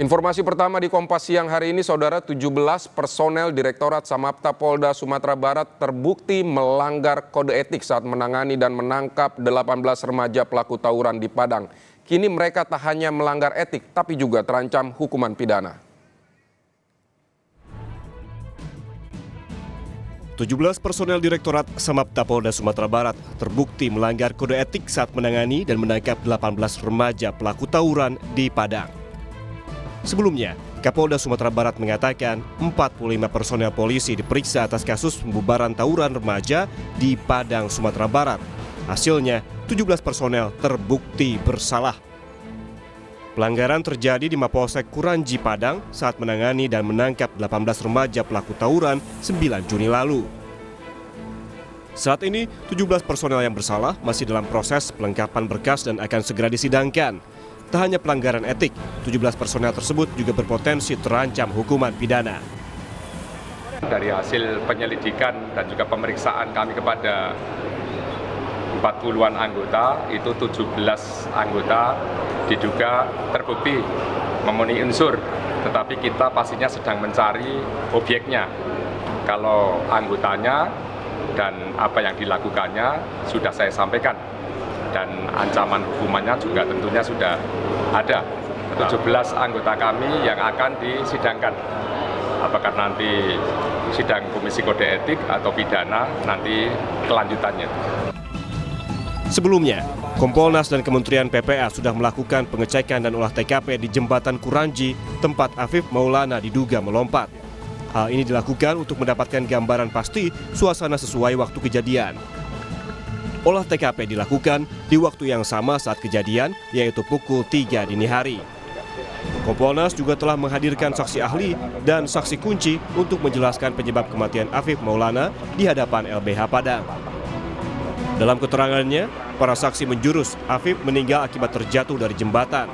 Informasi pertama di Kompas siang hari ini, Saudara, 17 personel Direktorat Samapta Polda Sumatera Barat terbukti melanggar kode etik saat menangani dan menangkap 18 remaja pelaku tawuran di Padang. Kini mereka tak hanya melanggar etik, tapi juga terancam hukuman pidana. 17 personel Direktorat Samapta Polda Sumatera Barat terbukti melanggar kode etik saat menangani dan menangkap 18 remaja pelaku tawuran di Padang. Sebelumnya, Kapolda Sumatera Barat mengatakan 45 personel polisi diperiksa atas kasus pembubaran tawuran remaja di Padang, Sumatera Barat. Hasilnya, 17 personel terbukti bersalah. Pelanggaran terjadi di Mapolsek Kuranji, Padang saat menangani dan menangkap 18 remaja pelaku tawuran 9 Juni lalu. Saat ini, 17 personel yang bersalah masih dalam proses pelengkapan berkas dan akan segera disidangkan. Tak hanya pelanggaran etik, 17 personel tersebut juga berpotensi terancam hukuman pidana. Dari hasil penyelidikan dan juga pemeriksaan kami kepada 40-an anggota, itu 17 anggota diduga terbukti memenuhi unsur, tetapi kita pastinya sedang mencari objeknya. Kalau anggotanya dan apa yang dilakukannya sudah saya sampaikan, dan ancaman hukumannya juga tentunya sudah ada. 17 anggota kami yang akan disidangkan. Apakah nanti sidang Komisi Kode Etik atau pidana, nanti kelanjutannya. Sebelumnya, Kompolnas dan Kementerian PPA sudah melakukan pengecekan dan olah TKP di Jembatan Kuranji, tempat Afif Maulana diduga melompat. Hal ini dilakukan untuk mendapatkan gambaran pasti suasana sesuai waktu kejadian. Olah TKP dilakukan di waktu yang sama saat kejadian, yaitu pukul 3 dini hari. Kompolnas juga telah menghadirkan saksi ahli dan saksi kunci untuk menjelaskan penyebab kematian Afif Maulana di hadapan LBH Padang. Dalam keterangannya, para saksi menjurus Afif meninggal akibat terjatuh dari jembatan.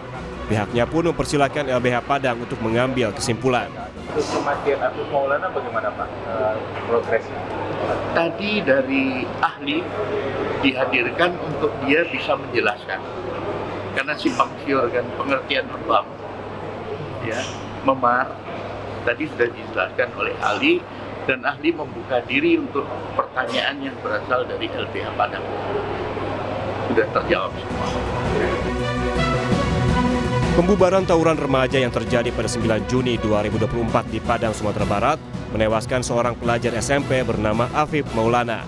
Pihaknya pun mempersilahkan LBH Padang untuk mengambil kesimpulan. Untuk kematian Afif Maulana bagaimana Pak progresnya? Tadi dari ahli dihadirkan untuk dia bisa menjelaskan. Karena simpang siur kan pengertian lebam, ya, memar, tadi sudah dijelaskan oleh ahli. Dan ahli membuka diri untuk pertanyaan yang berasal dari LBH Padang. Sudah terjawab semua. Pembubaran tawuran remaja yang terjadi pada 9 Juni 2024 di Padang, Sumatera Barat menewaskan seorang pelajar SMP bernama Afif Maulana.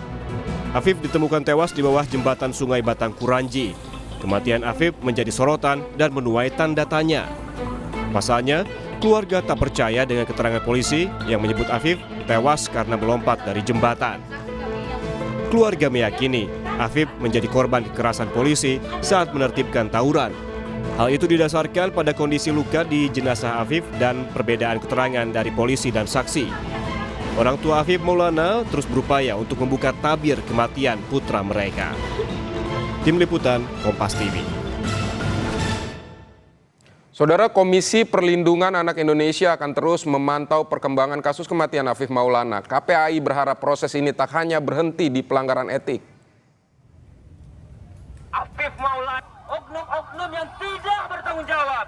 Afif ditemukan tewas di bawah jembatan Sungai Batang Kuranji. Kematian Afif menjadi sorotan dan menuai tanda tanya. Pasalnya, keluarga tak percaya dengan keterangan polisi yang menyebut Afif tewas karena melompat dari jembatan. Keluarga meyakini Afif menjadi korban kekerasan polisi saat menertibkan tawuran. Hal itu didasarkan pada kondisi luka di jenazah Afif dan perbedaan keterangan dari polisi dan saksi. Orang tua Afif Maulana terus berupaya untuk membuka tabir kematian putra mereka. Tim Liputan, Kompas TV. Saudara, Komisi Perlindungan Anak Indonesia akan terus memantau perkembangan kasus kematian Afif Maulana. KPAI berharap proses ini tak hanya berhenti di pelanggaran etik. Afif Maulana, oknum-oknum yang tidak bertanggung jawab.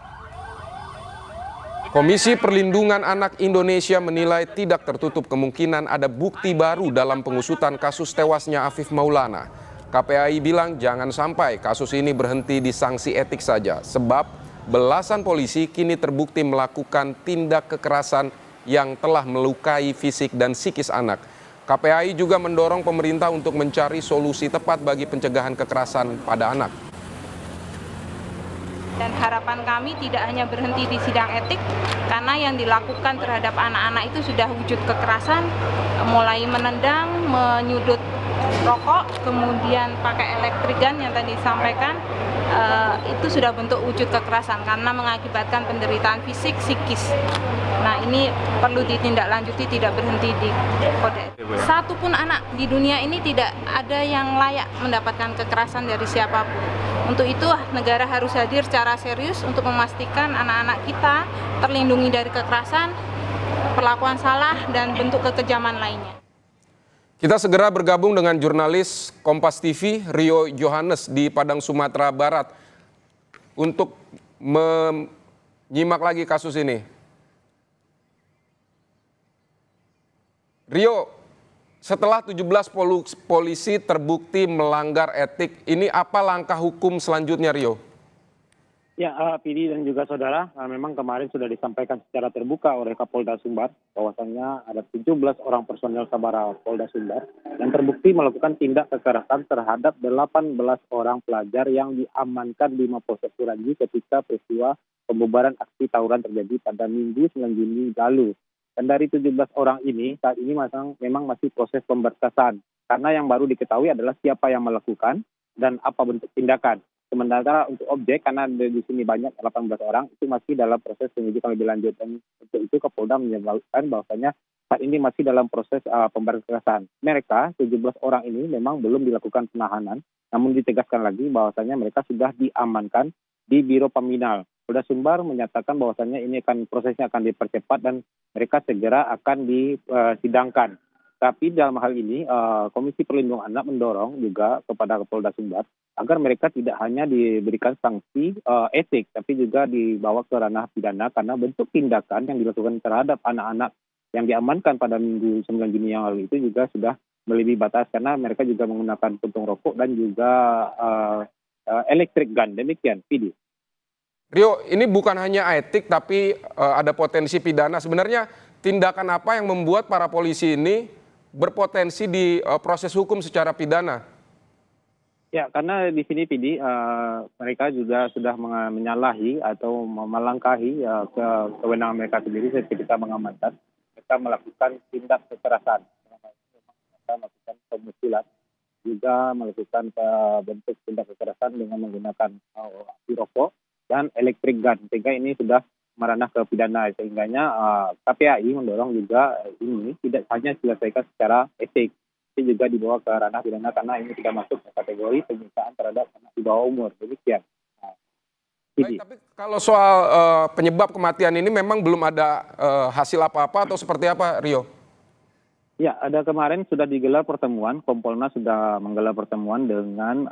Komisi Perlindungan Anak Indonesia menilai tidak tertutup kemungkinan ada bukti baru dalam pengusutan kasus tewasnya Afif Maulana. KPAI bilang jangan sampai kasus ini berhenti di sanksi etik saja, sebab belasan polisi kini terbukti melakukan tindak kekerasan yang telah melukai fisik dan psikis anak. KPAI juga mendorong pemerintah untuk mencari solusi tepat bagi pencegahan kekerasan pada anak. Dan harapan kami tidak hanya berhenti di sidang etik, karena yang dilakukan terhadap anak-anak itu sudah wujud kekerasan, mulai menendang, menyudut rokok, kemudian pakai electric gun yang tadi disampaikan, itu sudah bentuk wujud kekerasan karena mengakibatkan penderitaan fisik, psikis. Nah, ini perlu ditindaklanjuti, tidak berhenti di kode. Satupun anak di dunia ini tidak ada yang layak mendapatkan kekerasan dari siapapun. Untuk itu, negara harus hadir secara serius untuk memastikan anak-anak kita terlindungi dari kekerasan, perlakuan salah, dan bentuk kekejaman lainnya. Kita segera bergabung dengan jurnalis Kompas TV Rio Johannes di Padang, Sumatera Barat untuk nyimak lagi kasus ini. Rio, setelah 17 polisi terbukti melanggar etik, ini apa langkah hukum selanjutnya, Rio? Ya, Pidi dan juga saudara, memang kemarin sudah disampaikan secara terbuka oleh Kapolda Sumbar bahwasannya ada 17 orang personel Sabara Polda Sumbar yang terbukti melakukan tindak kekerasan terhadap 18 orang pelajar yang diamankan di Mapolsek Suranji ketika peristiwa pembubaran aksi tawuran terjadi pada Minggu 9 Juni lalu. Dan dari 17 orang ini saat ini memang masih proses pemberkasan karena yang baru diketahui adalah siapa yang melakukan dan apa bentuk tindakan. Sementara untuk objek, karena di sini banyak 18 orang, itu masih dalam proses penyidikan lebih lanjut. Dan untuk itu Kapolda menyebutkan bahwasanya saat ini masih dalam proses pemberkasan. Mereka, 17 orang ini memang belum dilakukan penahanan, namun ditegaskan lagi bahwasanya mereka sudah diamankan di Biro Paminal. Polda Sumbar menyatakan bahwasanya ini prosesnya akan dipercepat dan mereka segera akan disidangkan. Tapi dalam hal ini Komisi Perlindungan Anak mendorong juga kepada Polda Sumbar agar mereka tidak hanya diberikan sanksi etik, tapi juga dibawa ke ranah pidana karena bentuk tindakan yang dilakukan terhadap anak-anak yang diamankan pada Minggu 9 Juni yang lalu itu juga sudah melebihi batas karena mereka juga menggunakan puntung rokok dan juga electric gun. Demikian, Pidi. Rio, ini bukan hanya etik tapi ada potensi pidana. Sebenarnya tindakan apa yang membuat para polisi ini berpotensi di proses hukum secara pidana? Ya, karena di sini Pidi mereka juga sudah menyalahi atau melangkahi kewenangan mereka sendiri ketika mengamankan. Mereka melakukan tindak kekerasan. Mereka melakukan pemukulan, juga melakukan bentuk tindak kekerasan dengan menggunakan api rokok dan electric gun, sehingga ini sudah meranah ke pidana. Sehingganya KPAI mendorong juga ini tidak hanya diselesaikan secara etik, tapi juga dibawa ke ranah pidana karena ini tidak masuk ke kategori penyiksaan terhadap anak di bawah umur. Demikian. Baik, tapi kalau soal penyebab kematian ini memang belum ada hasil apa-apa atau seperti apa, Rio? Ya, ada kemarin sudah digelar pertemuan, Kompolnas sudah menggelar pertemuan dengan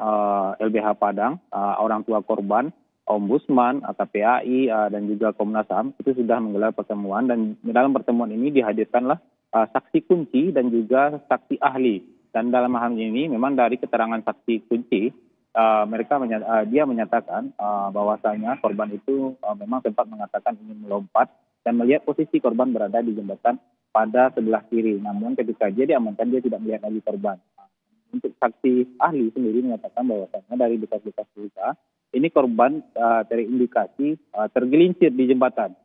LBH Padang, orang tua korban, Ombudsman, KPAI, dan juga Komnas HAM itu sudah menggelar pertemuan dan dalam pertemuan ini dihadirkanlah saksi kunci dan juga saksi ahli. Dan dalam hal ini memang dari keterangan saksi kunci dia menyatakan bahwasanya korban itu memang sempat mengatakan ingin melompat dan melihat posisi korban berada di jembatan pada sebelah kiri. Namun ketika dia diamankan dia tidak melihat lagi korban. Untuk saksi ahli sendiri menyatakan bahwasanya dari bekas-bekas luka ini korban terindikasi tergelincir di jembatan.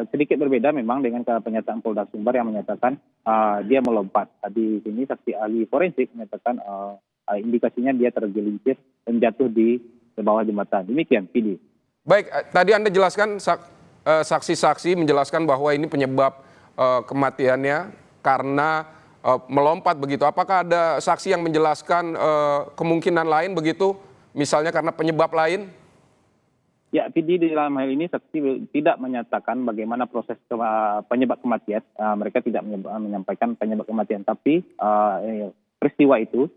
Sedikit berbeda memang dengan pernyataan Polda Sumbar yang menyatakan dia melompat. Di sini saksi ahli forensik menyatakan indikasinya dia tergelincir dan jatuh di bawah jembatan. Demikian, Pidi. Baik, tadi Anda jelaskan saksi-saksi menjelaskan bahwa ini penyebab kematiannya karena melompat begitu. Apakah ada saksi yang menjelaskan kemungkinan lain begitu? Misalnya karena penyebab lain? Ya, Pidi di dalam hal ini saksi tidak menyatakan bagaimana proses penyebab kematian. Mereka tidak menyampaikan penyebab kematian, tapi peristiwa itu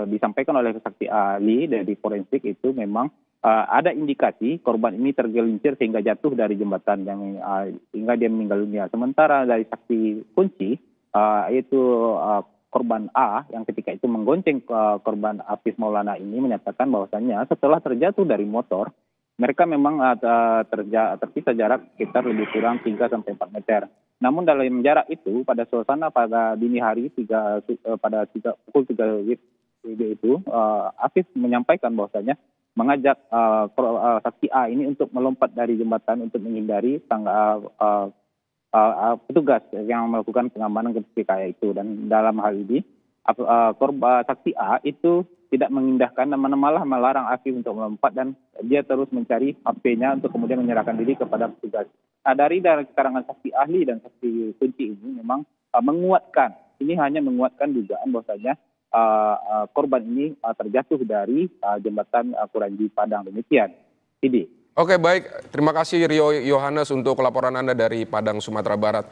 disampaikan oleh saksi ahli dari forensik itu memang ada indikasi korban ini tergelincir sehingga jatuh dari jembatan hingga dia meninggal dunia. Sementara dari saksi kunci yaitu korban A yang ketika itu menggonceng korban Afif Maulana ini menyatakan bahwasannya setelah terjatuh dari motor, mereka memang terpisah jarak sekitar lebih kurang 3-4 meter. Namun dalam jarak itu pada suasana pada dini hari pukul 3 itu Afif menyampaikan bahwasannya mengajak saksi A ini untuk melompat dari jembatan untuk menghindari petugas yang melakukan pengamanan ketika itu. Dan dalam hal ini saksi A itu tidak mengindahkan dan malah melarang Afif untuk melompat dan dia terus mencari HP-nya untuk kemudian menyerahkan diri kepada petugas. Dari keterangan saksi ahli dan saksi kunci ini memang hanya menguatkan dugaan bahwasanya korban ini terjatuh dari jembatan Suranji Padang. Demikian, Idi. Oke, baik. Terima kasih Rio Yohanes untuk laporan Anda dari Padang, Sumatera Barat.